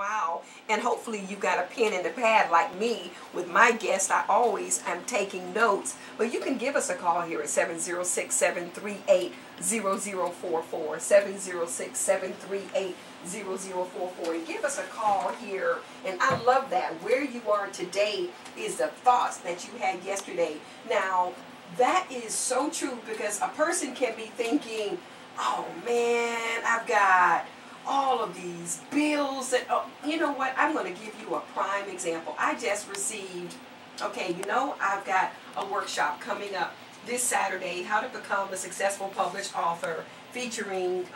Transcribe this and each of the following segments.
while. And hopefully you got a pen and a pad like me. With my guests, I always am taking notes. But you can give us a call here at 706-738-0044. 706-738-0044. And give us a call here. And I love that. Where you are today is the thoughts that you had yesterday. Now, that is so true, because a person can be thinking, oh man, I've got all of these bills that, oh, you know what, I'm going to give you a prime example. I just received, okay, you know, I've got a workshop coming up this Saturday, How to Become a Successful Published Author, featuring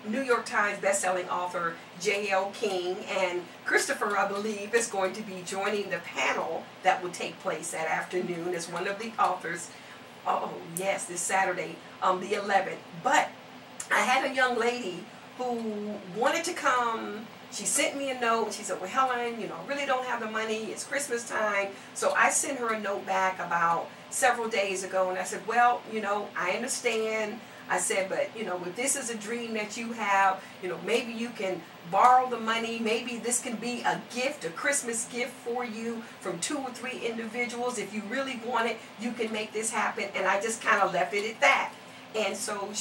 New York Times bestselling author J.L. King, and Christopher, I believe, is going to be joining the panel that will take place that afternoon as one of the authors. Oh yes, this Saturday, the 11th. But I had a young lady who wanted to come. She sent me a note, and she said, well, Helen, you know, I really don't have the money. It's Christmas time. So I sent her a note back about several days ago, and I said, well, you know, I understand. I said, but, you know, if this is a dream that you have, you know, maybe you can borrow the money. Maybe this can be a gift, a Christmas gift for you from 2 or 3 individuals. If you really want it, you can make this happen. And I just kind of left it at that. And so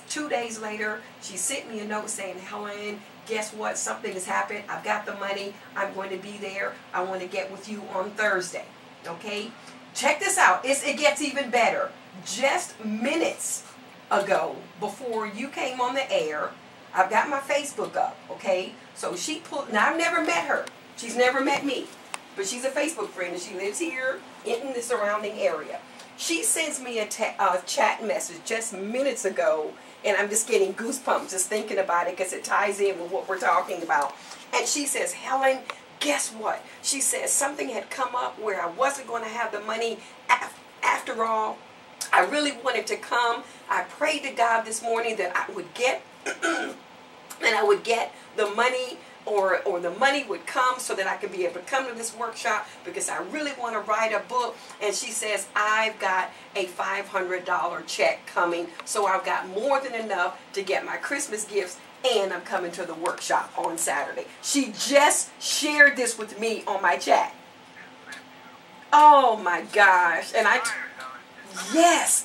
2 days later, she sent me a note saying, Helen, guess what? Something has happened. I've got the money. I'm going to be there. I want to get with you on Thursday. Okay? Check this out. It gets even better. Just minutes ago, before you came on the air, I've got my Facebook up, okay? So she pulled, now I've never met her. She's never met me, but she's a Facebook friend, and she lives here in the surrounding area. She sends me a chat message just minutes ago, and I'm just getting goosebumps just thinking about it, because it ties in with what we're talking about. And she says, Helen, guess what? She says something had come up where I wasn't going to have the money after all. I really wanted to come. I prayed to God this morning that I would get the money, or the money would come so that I could be able to come to this workshop, because I really want to write a book. And she says, I've got a $500 check coming, so I've got more than enough to get my Christmas gifts, and I'm coming to the workshop on Saturday. She just shared this with me on my chat. Oh my gosh. And yes,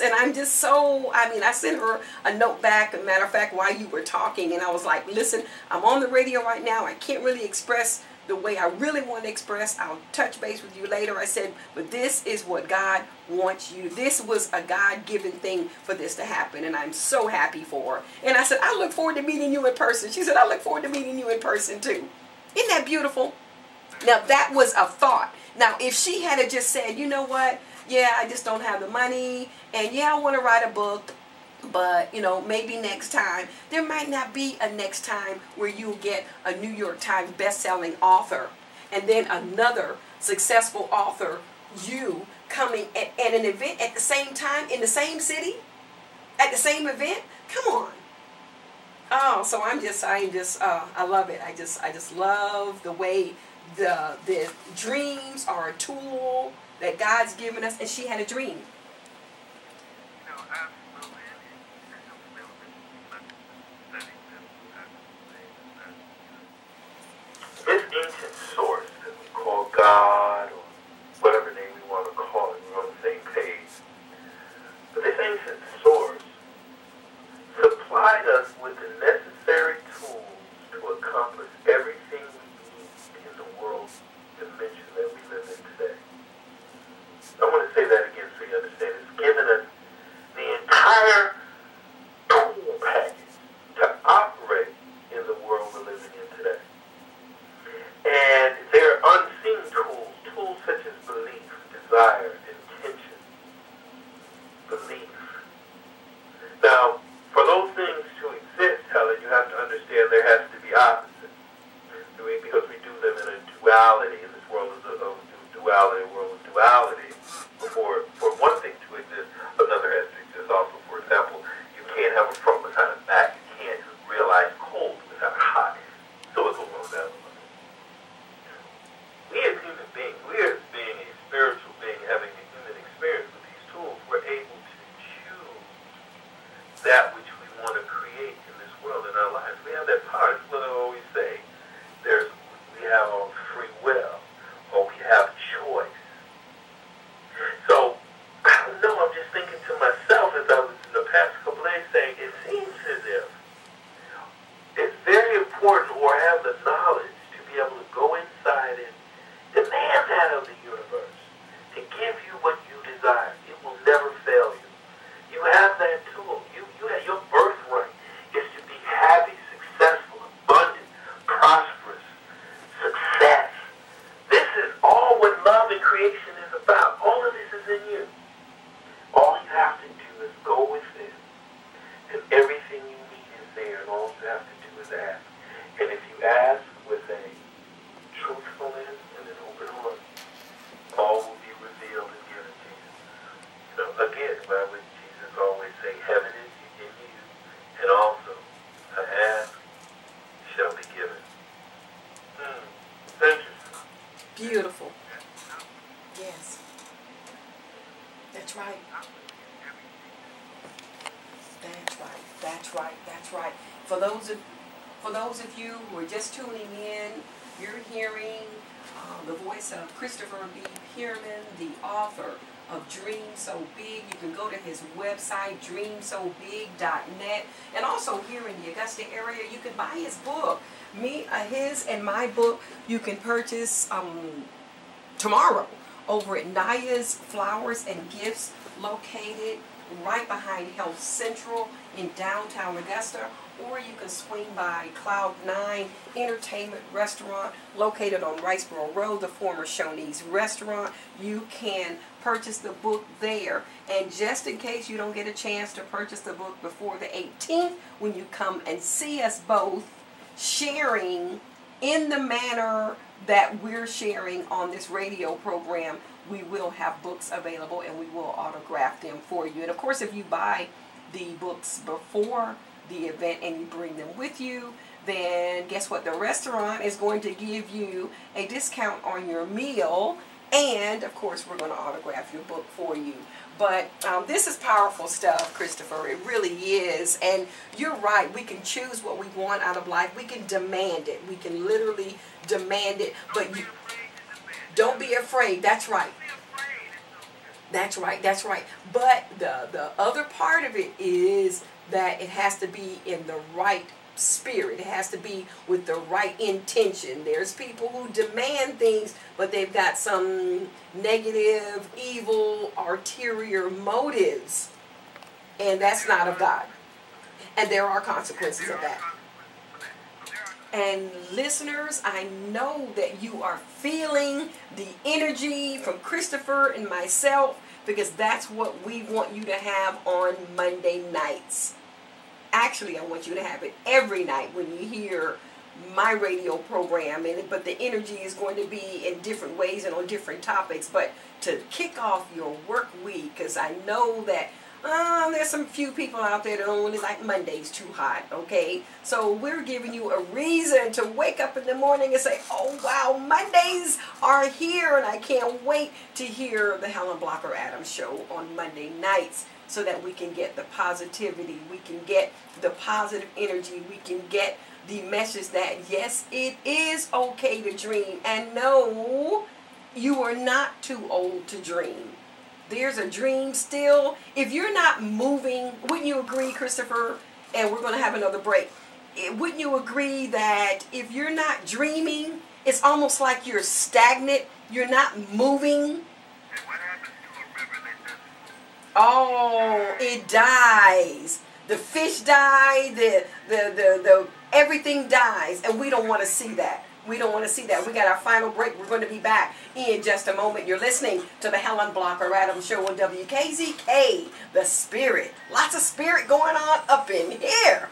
and I'm just so, I mean, I sent her a note back, as a matter of fact, while you were talking, and I was like, listen, I'm on the radio right now. I can't really express the way I really want to express. I'll touch base with you later. I said, but this is what God wants you. This was a God-given thing for this to happen, and I'm so happy for her. And I said, I look forward to meeting you in person. She said, I look forward to meeting you in person too. Isn't that beautiful? Now, that was a thought. Now, if she had just said, you know what, yeah, I just don't have the money, and yeah, I want to write a book, but, you know, maybe next time. There might not be a next time where you'll get a New York Times best-selling author, and then another successful author, you, coming at an event at the same time, in the same city, at the same event. Come on. Oh, so I love it. I just love the way the dreams are a tool that God's given us, and she had a dream. This ancient source that we call God, or whatever name we want to call it, we're on the same page. But this ancient source supplied us with the necessary tools to accomplish everything we need in the world dimension that we live in today. I want to say that again so you understand. It's given us the entire tool package to operate in the world we're living in today. And there are unseen tools such as belief, desire, intention, belief. Now, for those things to exist, Helen, And if you ask with a truthfulness and an open heart, all will be revealed and given to you. You know, again, why would Jesus always say, heaven is in you, and also, to ask shall be given. Thank you. Beautiful. Yes. That's right. That's right. That's right. That's right. For those of you who are just tuning in, you're hearing the voice of Christopher B Pearman, the author of Dream So Big. You can go to his website, dreamsobig.net, and also here in the Augusta area, you can buy his book. His and my book you can purchase tomorrow over at Naya's Flowers and Gifts, located right behind Health Central in downtown Augusta, or you can swing by Cloud 9 Entertainment Restaurant located on Riceboro Road, the former Shoney's restaurant. You can purchase the book there. And just in case you don't get a chance to purchase the book before the 18th, when you come and see us both sharing in the manner that we're sharing on this radio program, we will have books available and we will autograph them for you. And of course, if you buy the books before the event and you bring them with you, then guess what? The restaurant is going to give you a discount on your meal, and of course we're going to autograph your book for you. But this is powerful stuff, Christopher. It really is. And you're right. We can choose what we want out of life. We can demand it. We can literally demand it. But you don't be afraid. That's right. That's right. That's right. But the other part of it is that it has to be in the right spirit. It has to be with the right intention. There's people who demand things, but they've got some negative, evil, ulterior motives, and that's not of God. And there are consequences of that. And listeners, I know that you are feeling the energy from Christopher and myself, because that's what we want you to have on Monday nights. Actually, I want you to have it every night when you hear my radio program, but the energy is going to be in different ways and on different topics. But to kick off your work week, because I know that there's some few people out there that don't really like Mondays too hot, okay? So we're giving you a reason to wake up in the morning and say, oh wow, Mondays are here, and I can't wait to hear the Helen Blocker Adams show on Monday nights, so that we can get the positivity, we can get the positive energy, we can get the message that yes, it is okay to dream, and no, you are not too old to dream. There's a dream still. If you're not moving, wouldn't you agree, Christopher? And we're going to have another break. Wouldn't you agree that if you're not dreaming, it's almost like you're stagnant, you're not moving? Oh, it dies. The fish die, the everything dies, and we don't want to see that. We don't want to see that. We got our final break. We're going to be back in just a moment. You're listening to the Helen Blocker Adams Show on WKZK, The Spirit. Lots of spirit going on up in here.